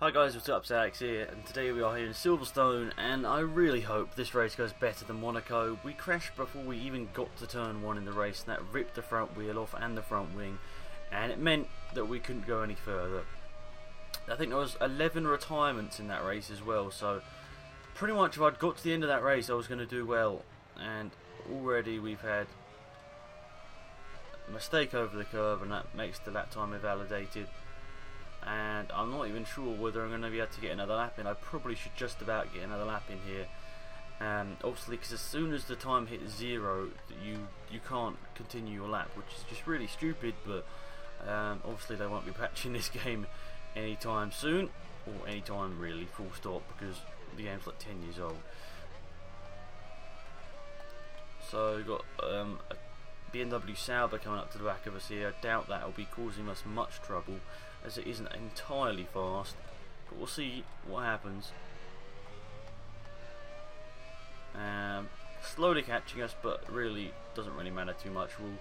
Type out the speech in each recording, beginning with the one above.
Hi guys, what's up? Alex here, and today we are here in Silverstone, and I really hope this race goes better than Monaco. We crashed before we even got to turn 1 in the race, and that ripped the front wheel off and the front wing, and it meant that we couldn't go any further. I think there was 11 retirements in that race as well, so pretty much if I'd got to the end of that race I was going to do well, and already we've had a mistake over the curve, and that makes the lap time invalidated. And I'm not even sure whether I'm going to be able to get another lap in. I probably should just about get another lap in here. Obviously, because as soon as the time hits 0, you can't continue your lap, which is just really stupid. But obviously, they won't be patching this game anytime soon, or anytime really, full stop, because the game's like 10 years old. So we've got a BMW Sauber coming up to the back of us here. I doubt that will be causing us much trouble, as it isn't entirely fast, but we'll see what happens. Slowly catching us, but really doesn't really matter too much. We'll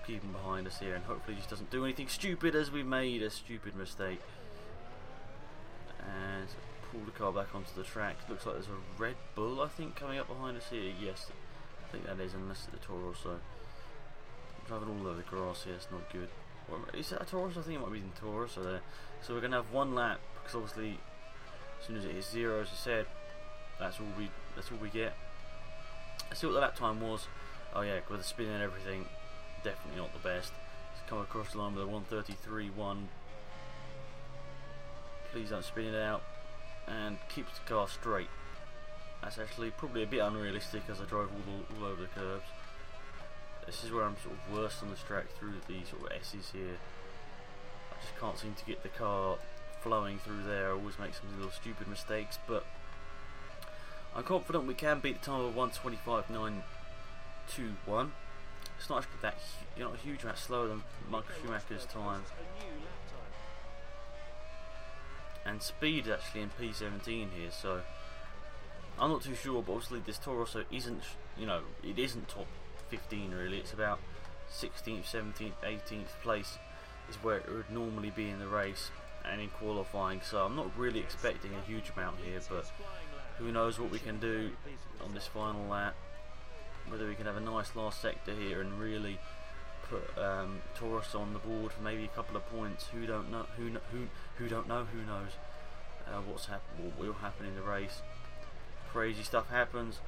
keep him behind us here, and hopefully he just doesn't do anything stupid, as we made a stupid mistake. And pull the car back onto the track. Looks like there's a Red Bull, I think, coming up behind us here. Yes, I think that is, unless it's a Toro. So driving all over the grass here, it's not good. Or is that a Taurus? I think it might be the Taurus there. So we're going to have one lap, because obviously as soon as it hits 0, as I said, that's all we get. Let's see what the lap time was. Oh yeah, with the spin and everything, definitely not the best. It's come across the line with a 1:33.1. Please don't spin it out, and keeps the car straight. That's actually probably a bit unrealistic, as I drove all over the curbs. This is where I'm sort of worst on this track, through the sort of S's here. I just can't seem to get the car flowing through there. I always make some little stupid mistakes, but I'm confident we can beat the time of 1:25.921. It's not actually that, not a huge amount slower than Michael Schumacher's time. And speed is actually in P17 here, so I'm not too sure. But obviously this Toro Rosso isn't, it isn't top 15 really. It's about 16th, 17th, 18th place is where it would normally be in the race and in qualifying, so I'm not really expecting a huge amount here, but who knows what we can do on this final lap, whether we can have a nice last sector here and really put Taurus on the board for maybe a couple of points. Who don't know, who knows what will happen in the race. Crazy stuff happens.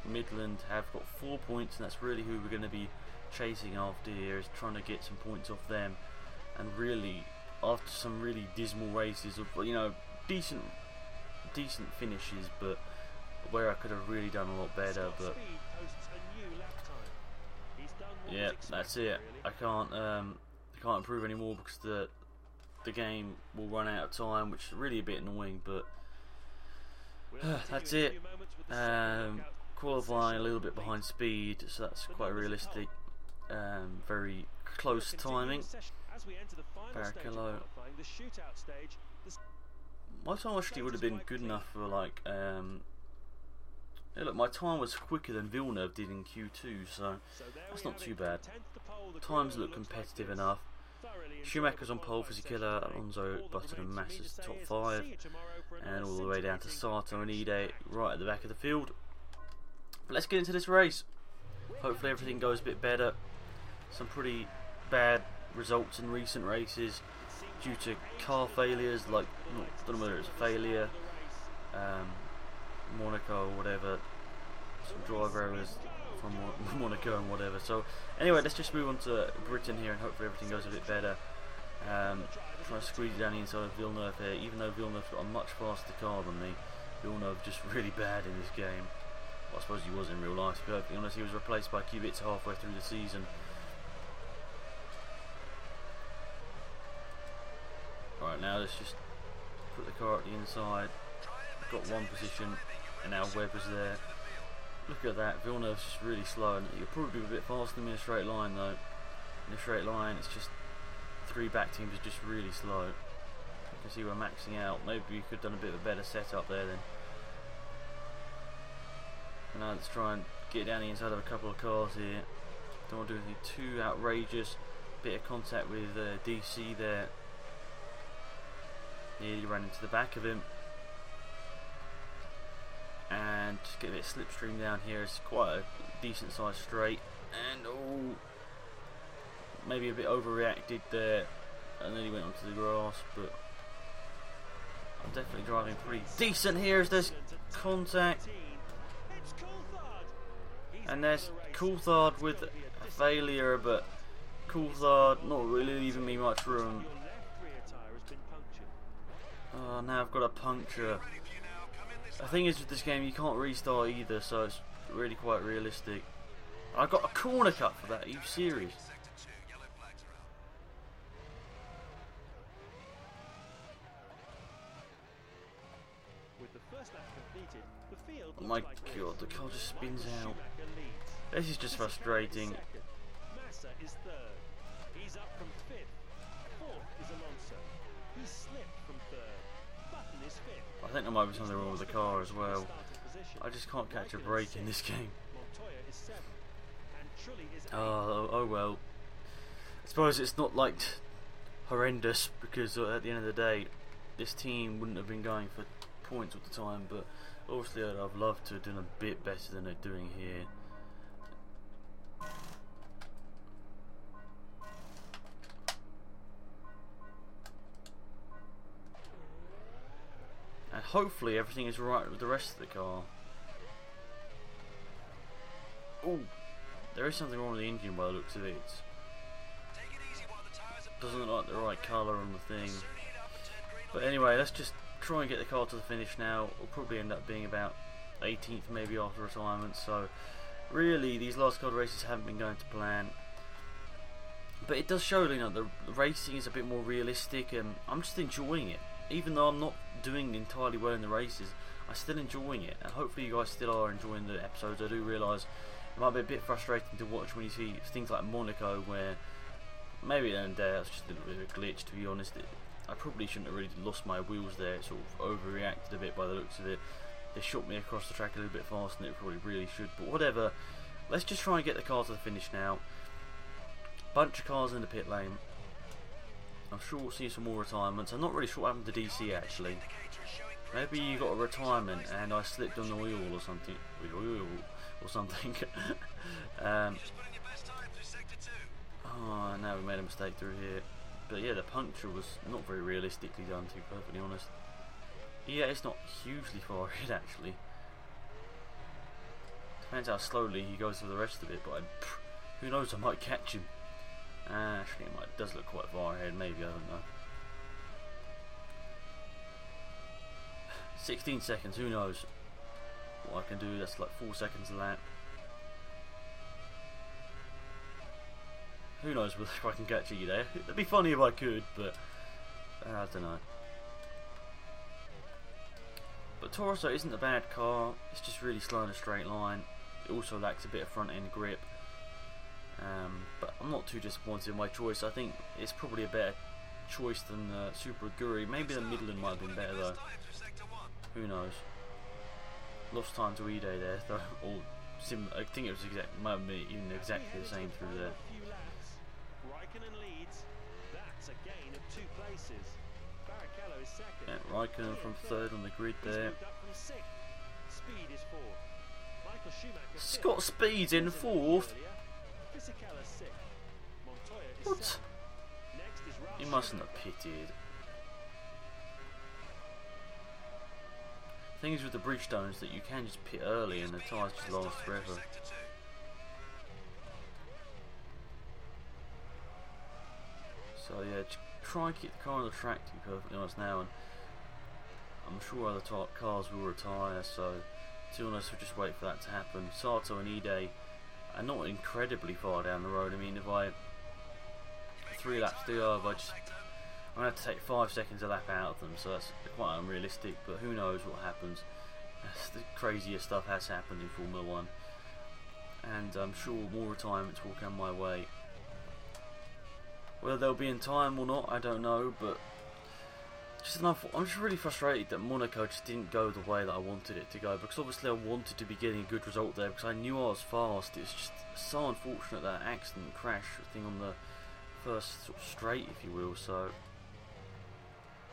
Midland have got 4 points, and that's really who we're going to be chasing after here, is trying to get some points off them. And really, after some really dismal races of decent finishes, but where I could have really done a lot better, but yeah, that's it. I can't improve anymore, because the game will run out of time, which is really a bit annoying, but that's it. Qualifying a little bit behind speed, so that's quite realistic. Very close timing. Barrichello. My time actually would have been good enough for like look, my time was quicker than Villeneuve did in Q2, so that's not too bad. Times look competitive enough. Schumacher's on pole for Killer, Alonso, Button and Massa's top 5, and all the way down to Sato and Ide right at the back of the field. But let's get into this race. Hopefully everything goes a bit better. Some pretty bad results in recent races due to car failures, like, I don't know whether it's a failure, Monaco or whatever, some driver errors from Monaco and whatever. So anyway, let's just move on to Britain here, and hopefully everything goes a bit better. Trying to squeeze it down the inside of Villeneuve here, even though Villeneuve's got a much faster car than me. Villeneuve just really bad in this game. Well, I suppose he was in real life, to be perfectly honest. He was replaced by Kubica halfway through the season. Right, now let's just put the car at the inside. Got one position, and now Webber's there. Look at that, Villeneuve's just really slow, and he'll probably be a bit faster than me in a straight line though. In a straight line, it's just 3 back teams are just really slow. You can see we're maxing out. Maybe we could have done a bit of a better setup there then. And now let's try and get down the inside of a couple of cars here. Don't want to do anything too outrageous. Bit of contact with DC there. Nearly ran into the back of him. And just get a bit of slipstream down here. It's quite a decent sized straight. And oh, maybe a bit overreacted there. And then he went onto the grass, but I'm definitely driving pretty decent here as there's contact. And there's Coulthard with a failure, but Coulthard not really leaving me much room. Oh, now I've got a puncture. The thing is with this game, you can't restart either, so it's really quite realistic. I got a corner cut for that, are you serious? Oh my god, the car just spins out. This is just frustrating. I think there might be something wrong with the car as well. I just can't catch a break in this game. Oh well. I suppose it's not like horrendous, because at the end of the day this team wouldn't have been going for points all the time, but obviously I'd have loved to have done a bit better than they're doing here. And hopefully everything is right with the rest of the car. Oh, there is something wrong with the engine by the looks of it. Doesn't look like the right colour on the thing. But anyway, let's just try and get the car to the finish now. It'll probably end up being about 18th maybe after retirement. So really these last couple of races haven't been going to plan. But it does show, you know, the racing is a bit more realistic, and I'm just enjoying it. Even though I'm not doing entirely well in the races, I'm still enjoying it, and hopefully you guys still are enjoying the episodes. I do realise it might be a bit frustrating to watch when you see things like Monaco, where maybe at the end of the day that's just a little bit of a glitch, to be honest. I probably shouldn't have really lost my wheels there. It sort of overreacted a bit by the looks of it. They shot me across the track a little bit faster than it probably really should, but whatever. Let's just try and get the car to the finish now. Bunch of cars in the pit lane. I'm sure we'll see some more retirements. I'm not really sure what happened to DC actually. Maybe you got a retirement and I slipped on the wheel or something. Oh, now we made a mistake through here. But yeah, the puncture was not very realistically done, to be perfectly honest. Yeah, it's not hugely far ahead actually. Depends how slowly he goes through the rest of it, but who knows, I might catch him. Actually, it does look quite far ahead, maybe, I don't know. 16 seconds, who knows what I can do. That's like 4 seconds a lap. Who knows if I can catch you there. It'd be funny if I could, but I don't know. But Torosso isn't a bad car, it's just really slow in a straight line. It also lacks a bit of front end grip. But I'm not too disappointed in my choice. I think it's probably a better choice than Super Aguri. Maybe the Midland might have been better though. Who knows? Lost time to E-Day there, though. Or I think it was might have been even exactly the same through there. Yeah, Raikkonen from third on the grid there. Scott Speed's in fourth. What? He mustn't have pitted. Things with the Bridgestones that you can just pit early and the tyres just last forever. So yeah, try and keep the car on the track, to be perfectly honest now, and I'm sure other cars will retire, so to be honest, we'll just wait for that to happen. Sato and Ide are not incredibly far down the road. I mean, if I 3 laps to go, I'm going to have to take 5 seconds a lap out of them, so that's quite unrealistic, but who knows what happens. The craziest stuff has happened in Formula 1, and I'm sure more retirements will come my way. Whether they'll be in time or not, I don't know, but I'm just really frustrated that Monaco just didn't go the way that I wanted it to go, because obviously I wanted to be getting a good result there, because I knew I was fast. It's just so unfortunate that accident crash thing on the first sort of straight, if you will. So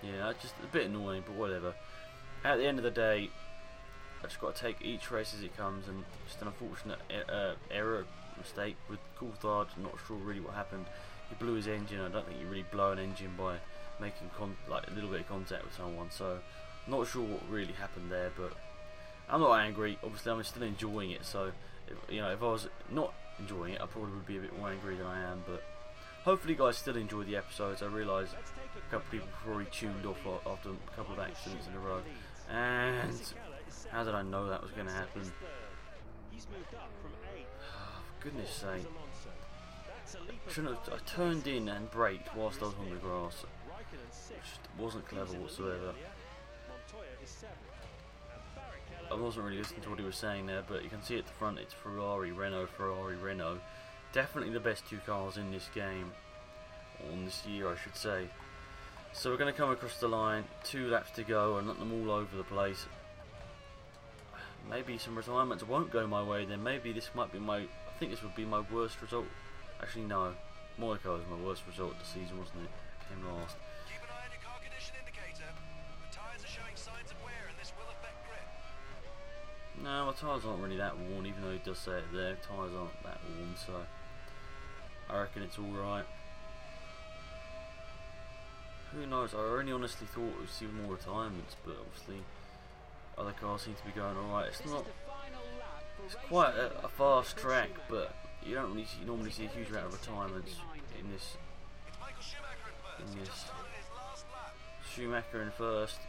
Yeah, just a bit annoying, but whatever. At the end of the day, I just got to take each race as it comes, and just an unfortunate mistake with Coulthard. Not sure really what happened. He blew his engine. I don't think you really blow an engine by making like a little bit of contact with someone. So, not sure what really happened there, but I'm not angry. Obviously, I'm still enjoying it. So, if I was not enjoying it, I probably would be a bit more angry than I am. But hopefully, you guys still enjoy the episodes. I realise a couple of people probably tuned off after a couple of accidents in a row. And how did I know that was going to happen? Oh, for goodness sake. I turned in and braked whilst I was on the grass. Which wasn't clever whatsoever. I wasn't really listening to what he was saying there, but you can see at the front it's Ferrari, Renault, Ferrari, Renault. Definitely the best two cars in this game. Or in this year, I should say. So we're going to come across the line, 2 laps to go, and let them all over the place. Maybe some retirements won't go my way, then maybe this might be I think this would be my worst result. Actually no, Monaco was my worst result of the season, wasn't it? Came last. Keep an eye on your car condition indicator. The tyres are showing signs of wear and this will affect grip. No, my tyres aren't really that worn, even though he does say it there. Tyres aren't that worn, so I reckon it's alright. Who knows, I only honestly thought we'd see more retirements, but obviously other cars seem to be going alright. It's quite a fast track, but you don't really normally see a huge amount of retirements in this. Schumacher in first,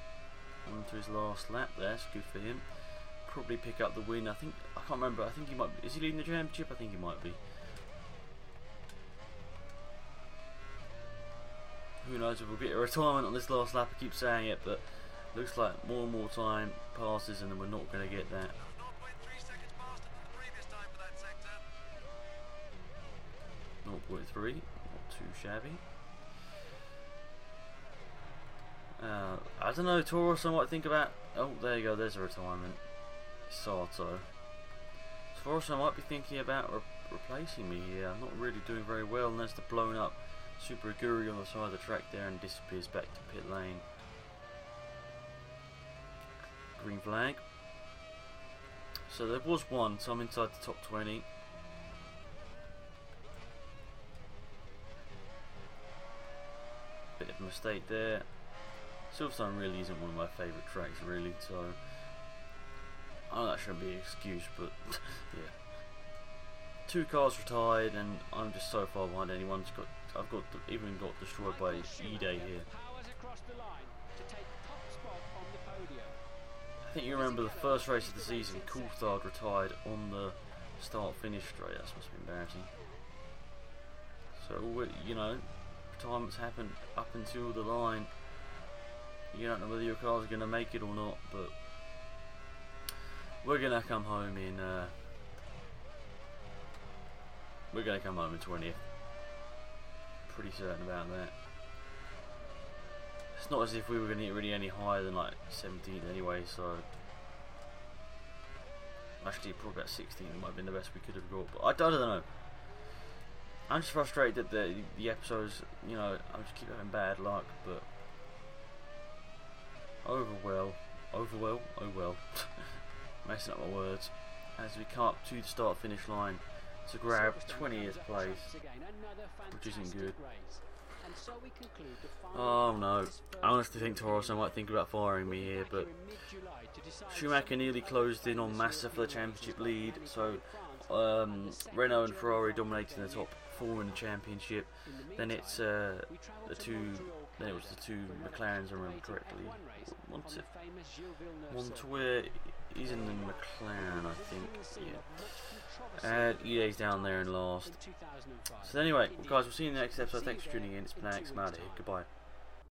on to his last lap. That's good for him. Probably pick up the win. I can't remember. I think he might. Is he leading the championship? I think he might be. Who knows if we'll get a retirement on this last lap. I keep saying it, but looks like more and more time passes, and then we're not going to get that. 0.3, not too shabby. I don't know, Taurus I might think about. Oh, there you go, there's a retirement. Sato. Taurus I might be thinking about replacing me here. I'm not really doing very well, and there's the blown up Super Aguri on the side of the track there and disappears back to pit lane. Green flag. So there was one, so I'm inside the top 20. Bit of a mistake there. Silverstone really isn't one of my favourite tracks, really, so I know that shouldn't be an excuse, but yeah. 2 cars retired, and I'm just so far behind anyone. I've even got destroyed by E-Day here. I think you remember the first race of the season, Coulthard retired on the start-finish straight. That must be embarrassing. So, you know, retirements happen up until the line. You don't know whether your car's going to make it or not, but we're going to come home in 20th. Pretty certain about that. It's not as if we were going to get really any higher than like 17th anyway, so actually probably about 16th might have been the best we could have got, but I don't know. I'm just frustrated that the episodes, you know, I just keep having bad luck, but oh well, messing up my words, as we come up to the start finish line to grab 20th place, which isn't good. Oh no, I honestly think Taurus might think about firing me here, but Schumacher nearly closed in on Massa for the championship lead, so Renault and Ferrari dominating the top 4 in the championship. Then it's it was the 2 McLarens, I remember correctly. Montoya is in the McLaren, I think. Yeah. EA's down there in last. So anyway, guys, we'll see you in the next episode. Thanks for tuning in. It's been Alex Mad here. Goodbye.